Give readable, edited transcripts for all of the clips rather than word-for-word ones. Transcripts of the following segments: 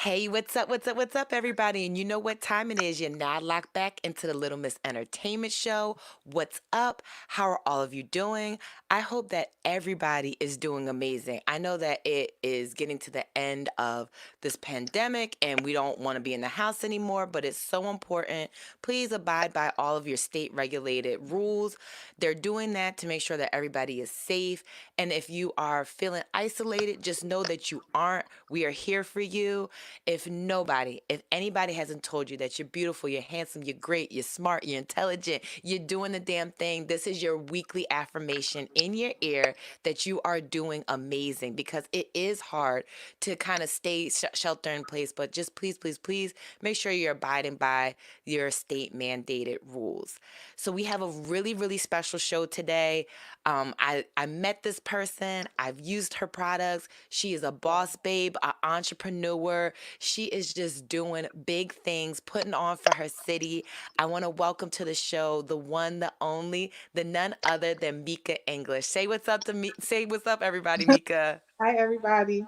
Hey, what's up? What's up? What's up, everybody? And you know what time it is? You're now locked back into the Little Miss Entertainment Show. What's up? How are all of you doing? I hope that everybody is doing amazing. I know that it is getting to the end of this pandemic and we don't want to be in the house anymore, but it's so important. Please abide by all of your state regulated rules. They're doing that to make sure that everybody is safe. And if you are feeling isolated, just know that you aren't. We are here for you. If anybody hasn't told you that you're beautiful, you're handsome, you're great, you're smart, you're intelligent, you're doing the damn thing, this is your weekly affirmation in your ear that you are doing amazing because it is hard to kind of stay shelter in place. But just please, please, please make sure you're abiding by your state mandated rules. So we have a really, really special show today. I met this person. I've used her products. She is a boss babe, an entrepreneur. She is just doing big things, putting on for her city. I want to welcome to the show the one, the only, the none other than Mika English. Say what's up to me. Say what's up, everybody, Mika. Hi, everybody.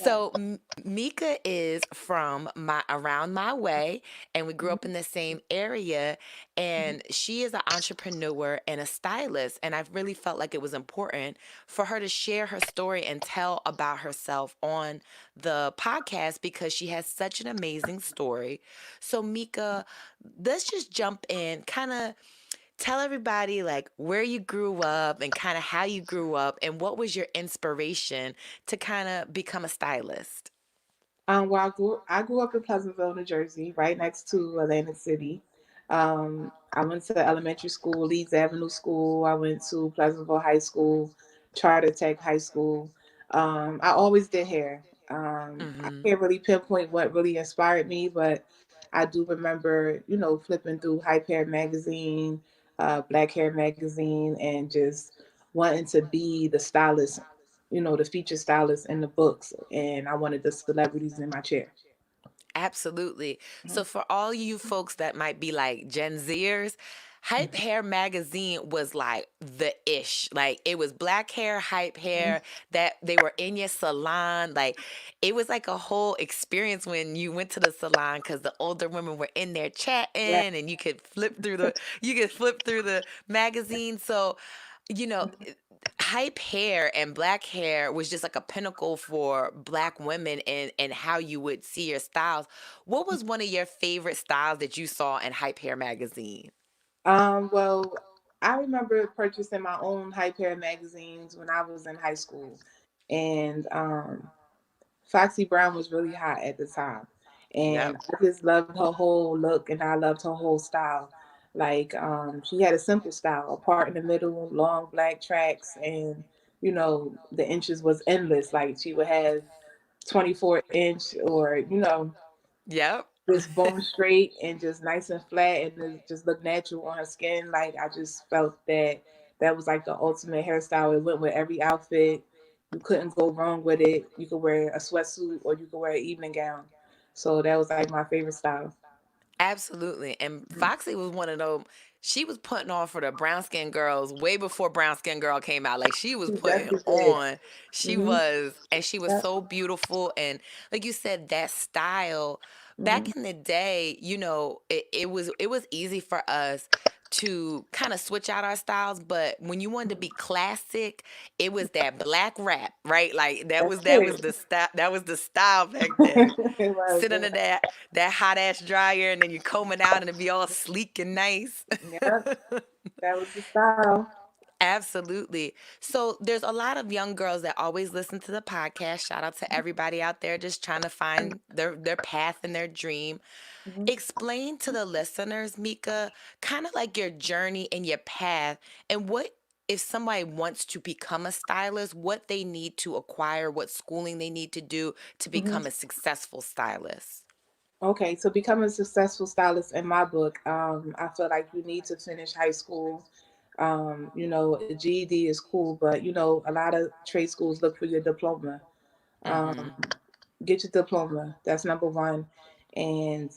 Yeah. So Mika is from my around my way, and we grew up Mhm, in the same area. mhm. And she is an entrepreneur and a stylist, and I really felt like it was important for her to share her story and tell about herself on the podcast because she has such an amazing story. So Mika, let's just jump in, kind of tell everybody like where you grew up and kind of how you grew up and what was your inspiration to kind of become a stylist. Well, I grew up in Pleasantville, New Jersey, right next to Atlantic City. I went to elementary school, Leeds Avenue School. I went to Pleasantville High School, Charter Tech High School. I always did hair. I Mm-hmm. can't really pinpoint what really inspired me, but I do remember, flipping through Hype Hair magazine, Black Hair magazine, and just wanting to be the stylist, the feature stylist in the books, and I wanted the celebrities in my chair. Absolutely. So for all you folks that might be like Gen Zers, Hype Hair magazine was like the ish. Like it was black hair, hype Mhm. hair that they were in your salon. Like it was like a whole experience when you went to the salon because the older women were in there chatting Right. and you could flip through the magazine. So, you know, hype hair and black hair was just like a pinnacle for black women and how you would see your styles. What was one of your favorite styles that you saw in Hype Hair magazine? Well, I remember purchasing my own Hype Hair magazines when I was in high school, and Foxy Brown was really hot at the time, Yep. and I just loved her whole look, and I loved her whole style. Like, she had a simple style, a part in the middle, long black tracks, and the inches was endless. Like she would have 24-inch, or Yep. just bone straight and just nice and flat, and it just looked natural on her skin. Like I just felt that that was like the ultimate hairstyle. It went with every outfit. You couldn't go wrong with it. You could wear a sweatsuit or you could wear an evening gown. So that was like my favorite style. Absolutely. And Foxy was one of them. She was putting on for the brown skin girls way before brown skin girl came out. Like she was She putting definitely did. on. She Hmm. was, and she was Yep. so beautiful. And like you said, that style Hmm. back in the day, it was easy for us to kind of switch out our styles. But when you wanted to be classic, it was that black rap, right? Like That's that was it. the style. That was the style back then. It was. Sit under that hot ass dryer and then you comb it out and it be all sleek and nice. Yep. That was the style. Absolutely. So there's a lot of young girls that always listen to the podcast. Shout out to everybody out there just trying to find their path and their dream. Mhm. Explain to the listeners, Mika, kind of like your journey and your path and what if somebody wants to become a stylist, what they need to acquire, what schooling they need to do to Mhm. become a successful stylist. Okay, to become a successful stylist in my book, I feel like you need to finish high school. A GED is cool, but a lot of trade schools look for your diploma. Um, Mhm. get your diploma. That's number one, and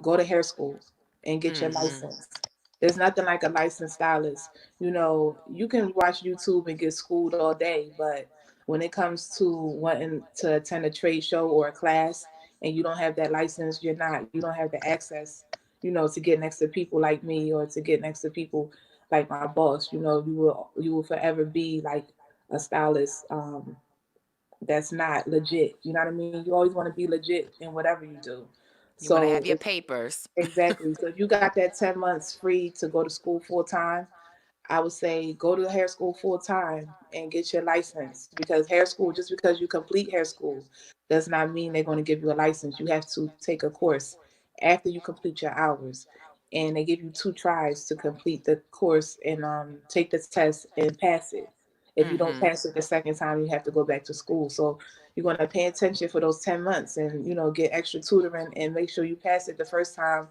go to hair school and get your Mhm. license. There's nothing like a licensed stylist. You can watch YouTube and get schooled all day, but when it comes to wanting to attend a trade show or a class and you don't have that license, you don't have the access, to get next to people like me or to get next to people like my boss. You will forever be like a stylist that's not legit. You know what I mean? You always want to be legit in whatever you do. You want to So have your papers. exactly. So if you got that 10 months free to go to school full time, I would say go to hair school full time and get your license, because hair school, just because you complete hair school, does not mean they're going to give you a license. You have to take a course after you complete your hours. And they give you two tries to complete the course and take the test and pass it. If you don't Mhm. pass it the second time, you have to go back to school. So you're going to pay attention for those 10 months and, get extra tutoring and make sure you pass it the first time,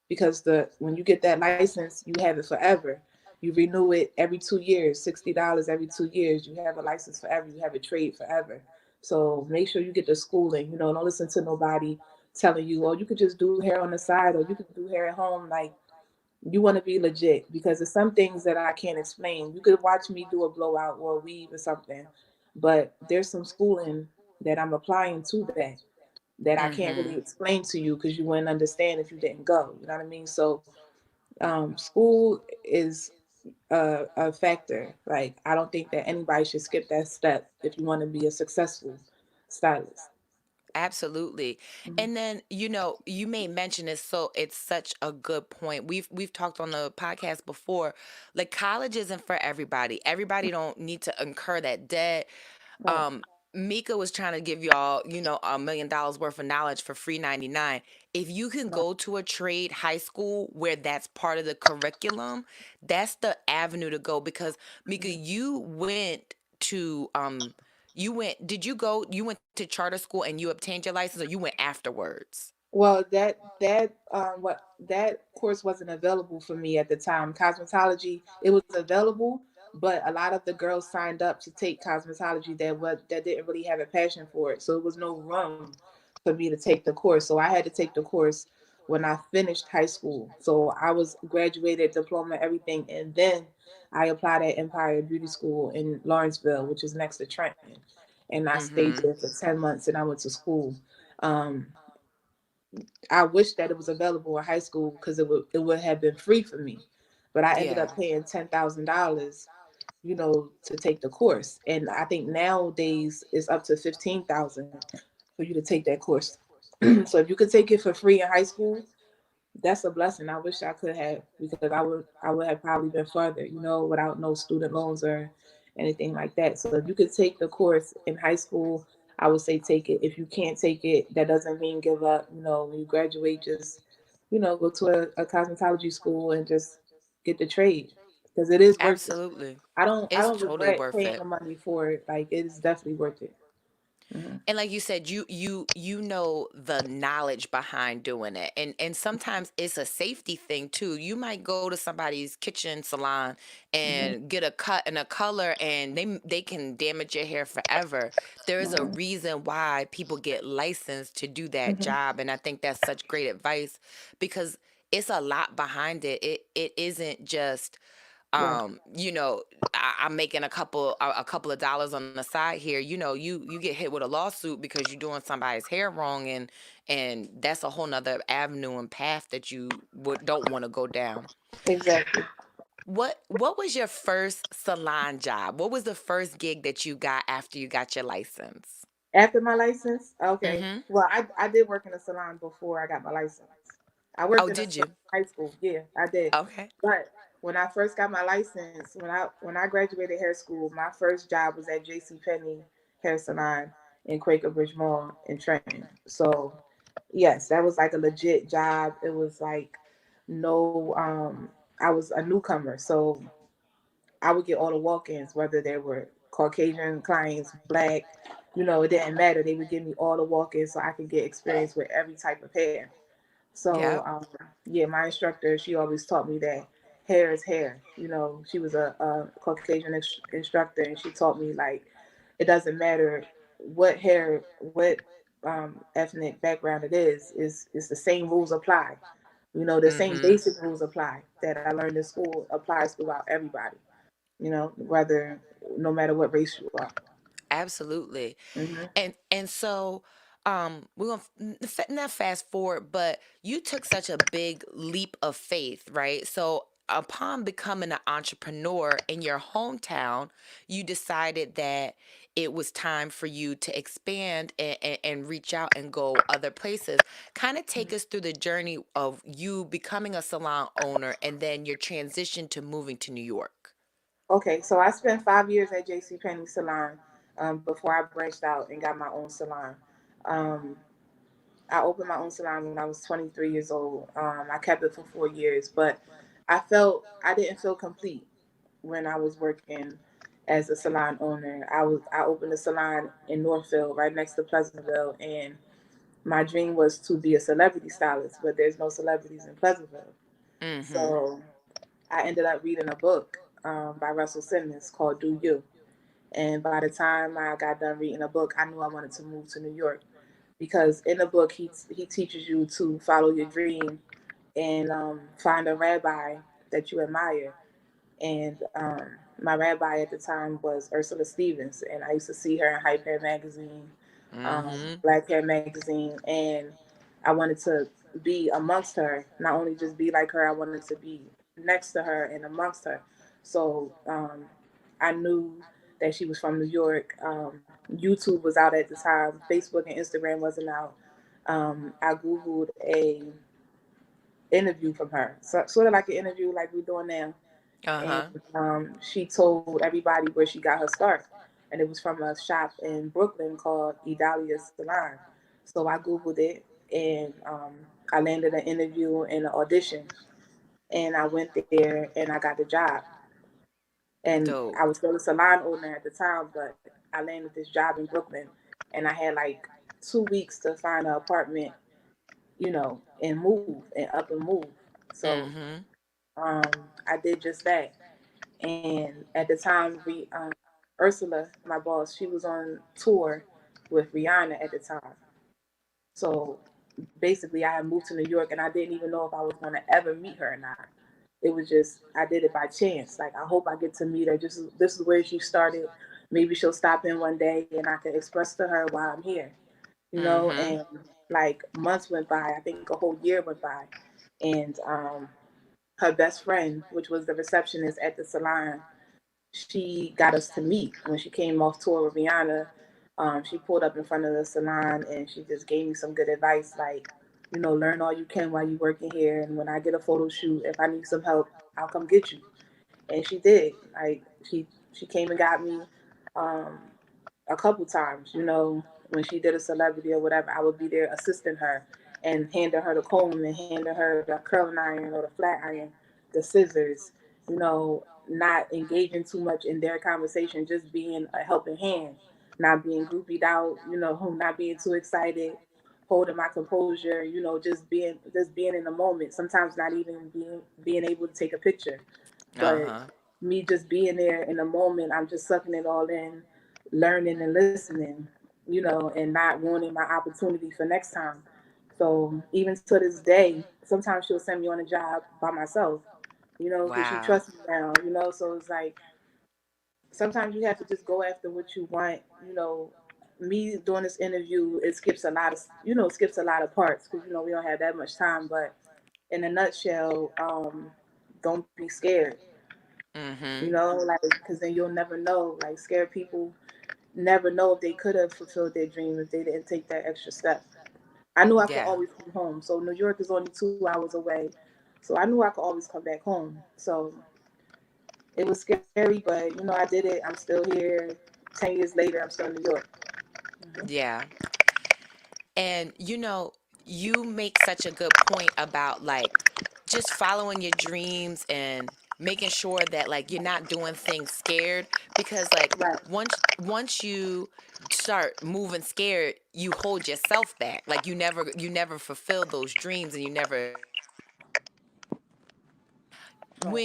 because the when you get that license, you have it forever. You renew it every 2 years, $60 every 2 years. You have a license forever. You have a trade forever. So make sure you get the schooling. Don't listen to nobody telling you, oh, you could just do hair on the side or you could do hair at home. Like, you want to be legit, because there's some things that I can't explain. You could watch me do a blowout or a weave or something, but there's some schooling that I'm applying to that I can't really Mhm. explain to you because you wouldn't understand if you didn't go. You know what I mean? So school is a factor. Like, I don't think that anybody should skip that step if you want to be a successful stylist. Absolutely. Mhm. And then, you may mention this, so it's such a good point. We've talked on the podcast before. Like, college isn't for everybody. Everybody don't need to incur that debt. Right. um Mika was trying to give y'all, $1 million worth of knowledge for free 99. If you can Right. go to a trade high school where that's part of the curriculum, that's the avenue to go. Because Mika, Mhm. did you went to charter school and you obtained your license, or you went afterwards? Well, that course wasn't available for me at the time. Cosmetology, it was available, but a lot of the girls signed up to take cosmetology that didn't really have a passion for it. So it was no room for me to take the course. So I had to take the course when I finished high school. So I was graduated, diploma, everything, and then I applied at Empire Beauty School in Lawrenceville, which is next to Trenton. And I stayed Mm-hmm. there for 10 months and I went to school. Um, I wish that it was available in high school because it would have been free for me, but I ended Yeah. up paying $10,000, to take the course. And I think nowadays it's up to 15,000 for you to take that course. So if you could take it for free in high school, that's a blessing. I wish I could have, because I would have probably been further, without no student loans or anything like that. So if you could take the course in high school, I would say take it. If you can't take it, that doesn't mean give up. When you graduate, just go to a cosmetology school and just get the trade, because it is worth it. Absolutely. I It's don't totally regret worth paying it. the money for it. Like, it is definitely worth it. Hmm. And like you said, you know the knowledge behind doing it. And sometimes it's a safety thing too. You might go to somebody's kitchen salon Hmm. and get a cut and a color, and they can damage your hair forever. There is a reason why people get licensed to do that Hmm. job, and I think that's such great advice, because it's a lot behind it. It isn't just Right. I'm making a couple of dollars on the side here. You get hit with a lawsuit because you're doing somebody's hair wrong, and that's a whole nother avenue and path that you don't want to go down. Exactly. What was your first salon job? What was the first gig that you got after you got your license? After my license, okay. Mm-hmm. Well, I did work in a salon before I got my license. I Oh, worked in a did salon you? in high school. Yeah, I did. Okay. But when I first got my license, when I graduated hair school, my first job was at J.C. Penney Hair Salon in Quaker Bridge Mall in Trenton. So yes, that was like a legit job. It was like no, I was a newcomer, so I would get all the walk-ins, whether they were Caucasian clients, black, it didn't matter. They would give me all the walk-ins so I could get experience with every type of hair. So Yep. yeah, my instructor, she always taught me that hair is hair. She was a Caucasian instructor, and she taught me, like, it doesn't matter what ethnic background it is. It's the same rules apply. The same Mm-hmm. basic rules apply that I learned in school applies throughout everybody, whether no matter what race you are. Absolutely. Hmm. And so we're gonna not fast forward, but you took such a big leap of faith, right? So upon becoming an entrepreneur in your hometown, you decided that it was time for you to expand and reach out and go other places. Kind of take us through the journey of you becoming a salon owner and then your transition to moving to New York. Okay, so I spent 5 years at J.C. Penney Salon before I branched out and got my own salon. Um, I opened my own salon when I was 23 years old. I kept it for 4 years, but I didn't feel complete when I was working as a salon owner. I opened a salon in Northfield, right next to Pleasantville, and my dream was to be a celebrity stylist, but there's no celebrities in Pleasantville. Mm-hmm. So I ended up reading a book by Russell Simmons called "Do You." And by the time I got done reading the book, I knew I wanted to move to New York because in the book he teaches you to follow your dream and find a rabbi that you admire. And my rabbi at the time was Ursula Stevens, and I used to see her in Hype Hair magazine, Mm-hmm. Black Hair magazine, and I wanted to be amongst her, not only just be like her, I wanted to be next to her and amongst her. So I knew that she was from New York. YouTube was out at the time. Facebook and Instagram wasn't out. I googled a interview from her, so, sort of like an interview like we're doing now, and Uh-huh. she told everybody where she got her start, and it was from a shop in Brooklyn called Idalia Salon. So I googled it, and I landed an interview and an audition, and I went there and I got the job. And Dope. I was still a salon owner at the time, but I landed this job in Brooklyn, and I had like 2 weeks to find an apartment, and move and up and move. So Mm-hmm. um, I did just that. And at the time, Ursula, my boss, she was on tour with Rihanna at the time. So basically, I had moved to New York, and I didn't even know if I was going to ever meet her or not. It was just I did it by chance. Like I hope I get to meet her. Just this is where she started. Maybe she'll stop in one day, and I can express to her why I'm here. Mm-hmm. And like months went by. I think a whole year went by, and her best friend, which was the receptionist at the salon, she got us to meet when she came off tour with Rihanna. She pulled up in front of the salon and she just gave me some good advice, like, learn all you can while you're working here. And when I get a photo shoot, if I need some help, I'll come get you. And she did. Like she came and got me um, a couple times. When she did a celebrity or whatever, I would be there assisting her and handing her the comb and handing her the curling iron or the flat iron, the scissors. Not engaging too much in their conversation, just being a helping hand, not being groupied out. Not being too excited, holding my composure. Just being in the moment. Sometimes not even being able to take a picture, but Uh-huh. me just being there in the moment, I'm just sucking it all in, learning and listening, and not ruining my opportunity for next time. So even to this day, sometimes she'll send me on a job by myself, because she Wow. trusts me now, So it's like sometimes you have to just go after what you want, Me doing this interview, it skips a lot of, skips a lot of parts because we don't have that much time. But in a nutshell, don't be scared. Mm-hmm. Like because then you'll never know. Like scared people never know if they could have fulfilled their dream if they didn't take that extra step. I knew I could Yeah. always come home. So New York is only 2 hours away. So I knew I could always come back home. So it was scary, but I did it. I'm still here. 10 years later, I'm still in New York. Mhm. Yeah. And you make such a good point about like just following your dreams and making sure that like you're not doing things scared because like Right. once you start moving scared, you hold yourself back. Like you never fulfill those dreams and you never Right.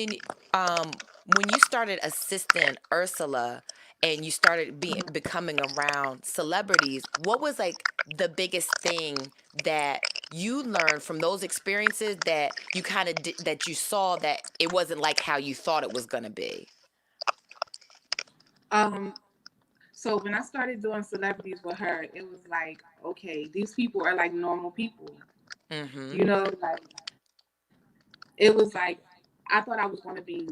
when you started assisting Ursula and you started becoming around celebrities, what was like the biggest thing that you learned from those experiences that you kind of that you saw that it wasn't like how you thought it was going to be? Um, So when I started doing celebrities with her, it was like, okay, these people are like normal people. Mhm. You know, like it was like I thought I was going to be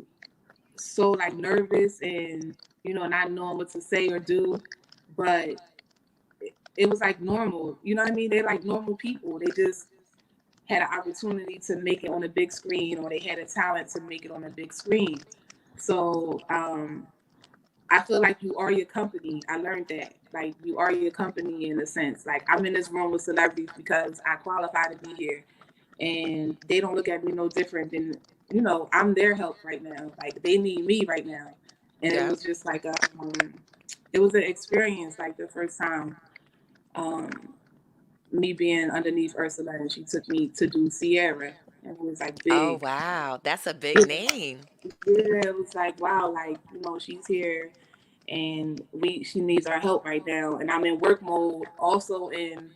so like nervous and not knowing what to say or do, but it was like normal. You know what I mean? They're like normal people. They just had an opportunity to make it on a big screen, or they had a talent to make it on a big screen. So I feel like you are your company. I learned that. Like you are your company in a sense. Like I'm in this room with celebrities because I qualify to be here, and they don't look at me no different than I'm their help right now. Like they need me right now, and it Yep. was just like it was an experience. Like the first time, um, me being underneath Ursula, and she took me to do Sierra, and it was like Oh, big. wow. That's a big Yeah, name. yeah, it was like wow, like she's here, and we she needs our help right now, and I'm in work mode, also in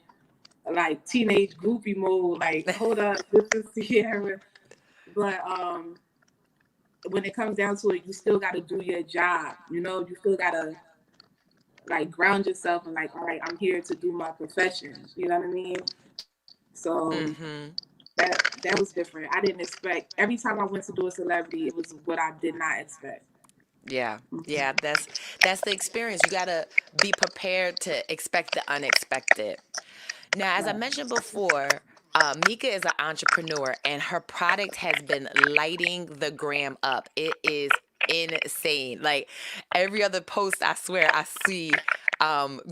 like teenage groupie mode. Like hold up, this is Sierra, but when it comes down to it, you still got to do your job. You still got to like ground yourself and like, all right, I'm here to do my profession. You know what I mean? So Mhm. that was different. I didn't expect. Every time I went to do a celebrity, it was what I did not expect. Yeah. Mhm. Yeah, that's the experience. You got to be prepared to expect the unexpected. Now, as I Right. mentioned before, Mika is an entrepreneur and her product has been lighting the gram up. It is insane. Like every other post, I swear, I see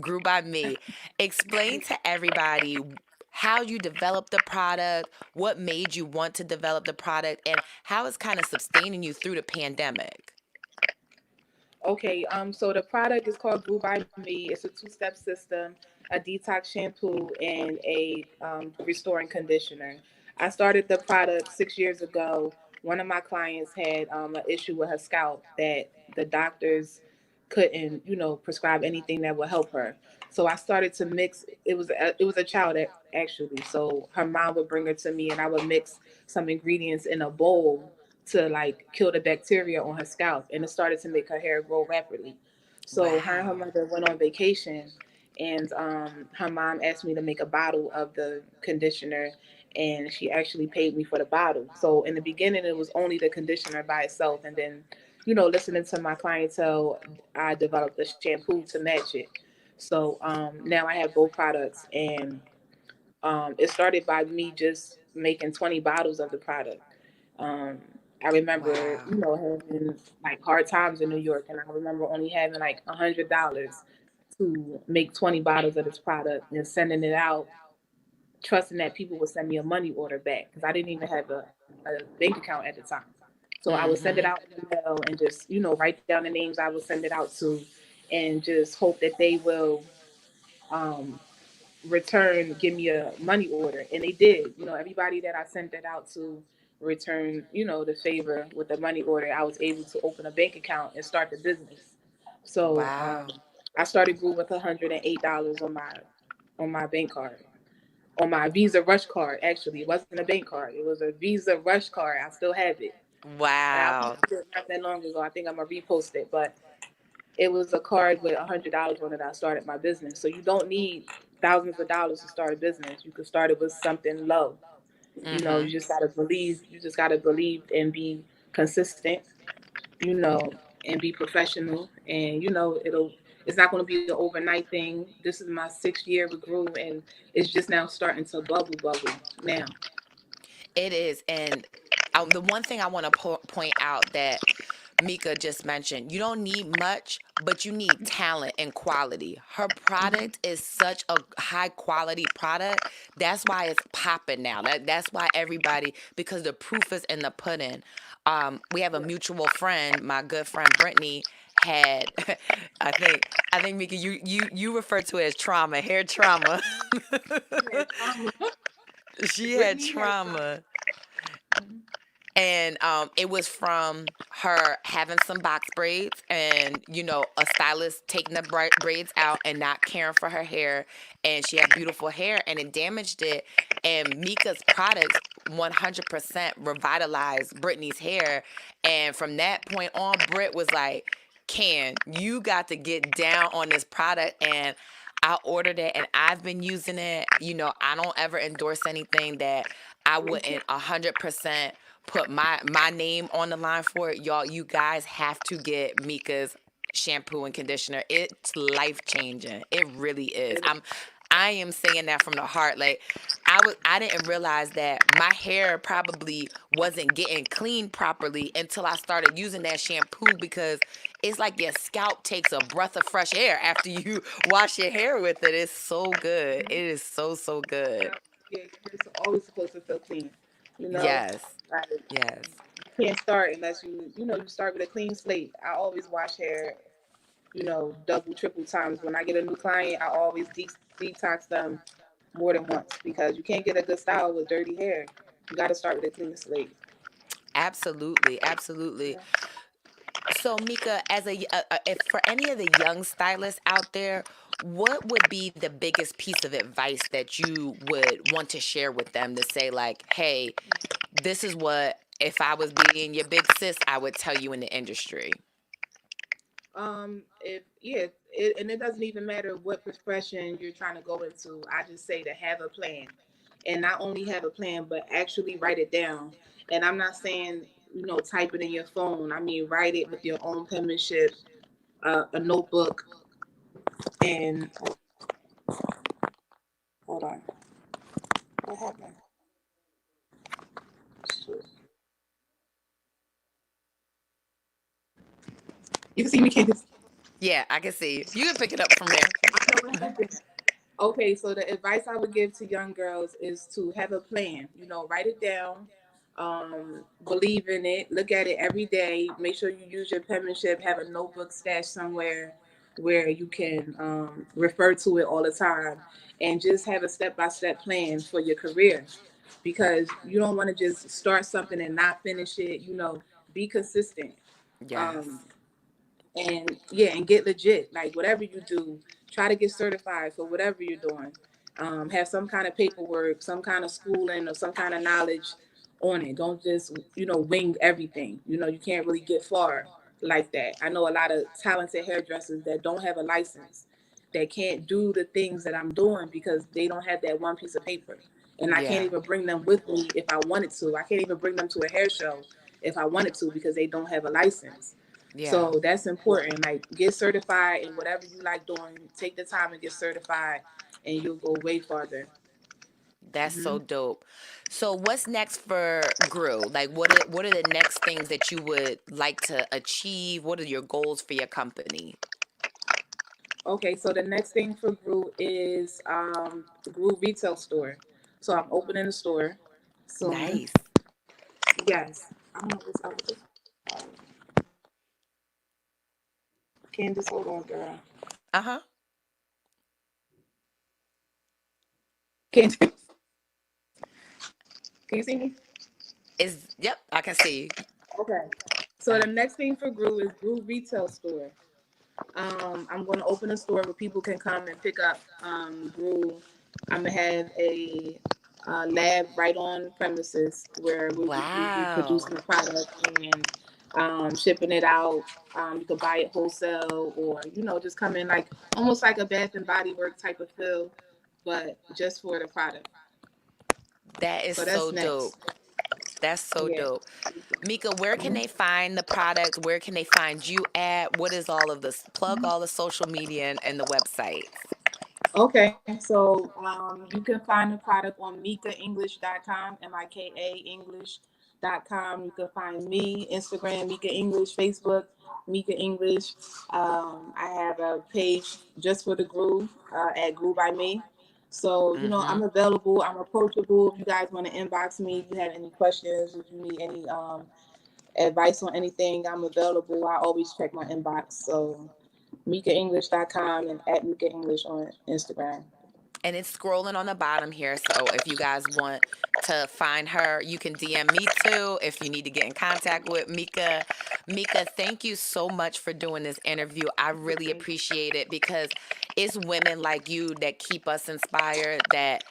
grew by me. Explain to everybody how you developed the product, what made you want to develop the product, and how it's kind of sustaining you through the pandemic. Okay, so the product is called Brew by Me. It's a two-step system, a detox shampoo, and a restoring conditioner. I started the product 6 years ago. One of my clients had an issue with her scalp that the doctors couldn't, prescribe anything that would help her. So I started to mix. It was a child actually. So her mom would bring her to me, and I would mix some ingredients in a bowl to like kill the bacteria on her scalp, and it started to make her hair grow rapidly. So her and her Wow. mother went on vacation, and her mom asked me to make a bottle of the conditioner, and she actually paid me for the bottle. So in the beginning it was only the conditioner by itself, and then listening to my clientele, I developed a shampoo to match it. So now I have both products, and it started by me just making 20 bottles of the product. um, I remember, Wow. having like hard times in New York, and I remember only having like $100 to make 20 bottles of this product and sending it out, trusting that people would send me a money order back because I didn't even have a bank account at the time. So I would send it Mhm. out in the mail and just, write down the names I would send it out to, and just hope that they will um, return, give me a money order. And they did. Everybody that I sent that out to return, the favor with the money order, I was able to open a bank account and start the business. So Wow. I started Grew with $108 on my bank card. On my Visa Rush card, actually. It wasn't a bank card. It was a Visa Rush card. I still have it. And I Wow. posted it not that long ago. I think I'm gonna repost it. But it was a card with $100 on it. I started my business. So you don't need thousands of dollars to start a business. You could start it with something low. You Mhm. just gotta believe. You just gotta believe and be consistent. You know, and be professional. And it'll. It's not going to be an overnight thing. This is my 6th year with Groove, and it's just now starting to bubble now. It is. And the one thing I want to point out that Mika just mentioned, you don't need much, but you need talent and quality. Her product is such a high quality product. That's why it's popping now. That's why everybody, because the proof is in the pudding. We have a mutual friend, my good friend Brittany had I think Mika, you refer to it as trauma, hair trauma. Yeah, trauma. She had Brittany has trauma. trauma. And it was from her having some box braids and a stylist taking the braids out and not caring for her hair, and she had beautiful hair and it damaged it, and Mika's products 100% revitalized Brittany's hair. And from that point on, Britt was like, You got to get down on this product. And I ordered it and I've been using it. I don't ever endorse anything that I wouldn't 100% put my name on the line for it. Y'all, you guys have to get Mika's shampoo and conditioner. It's life changing. It really is. I am saying that from the heart. Like, I didn't realize that my hair probably wasn't getting cleaned properly until I started using that shampoo, because it's like your scalp takes a breath of fresh air after you wash your hair with it. It's so good. It is so, so good. Yeah, your hair's always supposed to feel clean. You know, Yes. like Yes. you can't start unless you start with a clean slate. I always wash hair, double, triple times. When I get a new client, I always detox them more than once because you can't get a good style with dirty hair. You got to start with a clean slate. Absolutely. Absolutely. So, Mika, if for any of the young stylists out there, what would be the biggest piece of advice that you would want to share with them to say, like, hey, this is what, if I was being your big sis, I would tell you in the industry? If yeah, and it doesn't even matter what profession you're trying to go into. I just say to have a plan, and not only have a plan, but actually write it down. And I'm not saying type it in your phone. I mean write it with your own penmanship, a notebook, and hold on, what happened? Shoot. You can see me, Candace. Yeah, I can see you. You can pick it up from there. I know what happened. Okay, so the advice I would give to young girls is to have a plan. Write it down, believe in it, look at it every day. Make sure you use your penmanship. Have a notebook stashed somewhere where you can refer to it all the time, and just have a step-by-step plan for your career. Because you don't want to just start something and not finish it. Be consistent. Um, Yes. and yeah, and get legit. Like whatever you do, try to get certified for whatever you're doing. Have some kind of paperwork, some kind of schooling, or some kind of knowledge on it. Don't just wing everything. You can't really get far like that. I know a lot of talented hairdressers that don't have a license, that can't do the things that I'm doing because they don't have that one piece of paper. And I can't Yeah. even bring them with me if I wanted to. I can't even bring them to a hair show if I wanted to because they don't have a license. Yeah. So that's important. Like get certified in whatever you like doing. Take the time and get certified, and you'll go way farther. That's hmm so dope. So what's next for Grew? Like, what are the next things that you would like to achieve? What are your goals for your company? Okay, so the next thing for Groove is Groove retail store. So I'm opening a store soon. Nice. Yes. I don't know what's up with this. Candace, hold on, girl. Uh-huh. Candace, can you see me? Yep, I can see. Okay. So Uh, the next thing for Groove is Groove retail store. I'm going to open a store where people can come and pick up brew. I'm gonna have a lab right on premises where we'll be wow. producing the product and shipping it out. You could buy it wholesale or just come in like almost like a Bath and Body Work type of feel, but just for the product. That is So so that's dope. next. That's so Yeah. dope. Mika, where can they find the product? Where can they find you at? What is all of this? Plug all the social media and the websites. Okay, so you can find the product on MikaEnglish.com, Mika English.com. You can find me, Instagram, Mika English, Facebook, Mika English. I have a page just for the groove at Groove by Me. So, Mm-hmm. I'm available, I'm approachable. If you guys want to inbox me, if you have any questions, if you need any advice on anything, I'm available. I always check my inbox. So, MikaEnglish.com and at Mika English on Instagram. And it's scrolling on the bottom here. So if you guys want to find her, you can DM me too if you need to get in contact with Mika. Mika, thank you so much for doing this interview. I really appreciate it because it's women like you that keep us inspired, that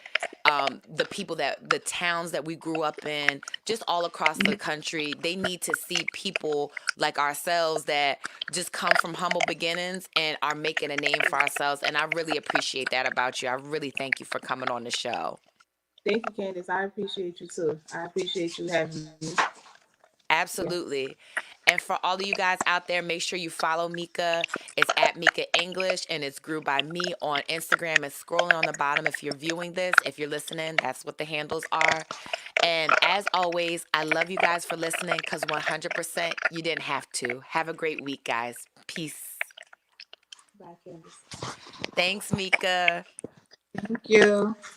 the people that the towns that we grew up in, just all across the country, they need to see people like ourselves that just come from humble beginnings and are making a name for ourselves. And I really appreciate that about you. I really thank you for coming on the show. Thank you, Candace. I appreciate you too. I appreciate you having me. Yeah. Absolutely. And for all of you guys out there, make sure you follow Mika. It's at Mika English and it's grew by me on Instagram. It's scrolling on the bottom if you're viewing this. If you're listening, that's what the handles are. And as always, I love you guys for listening because 100% you didn't have to. Have a great week, guys. Peace. Bye, Candace. Thanks, Mika. Thank you.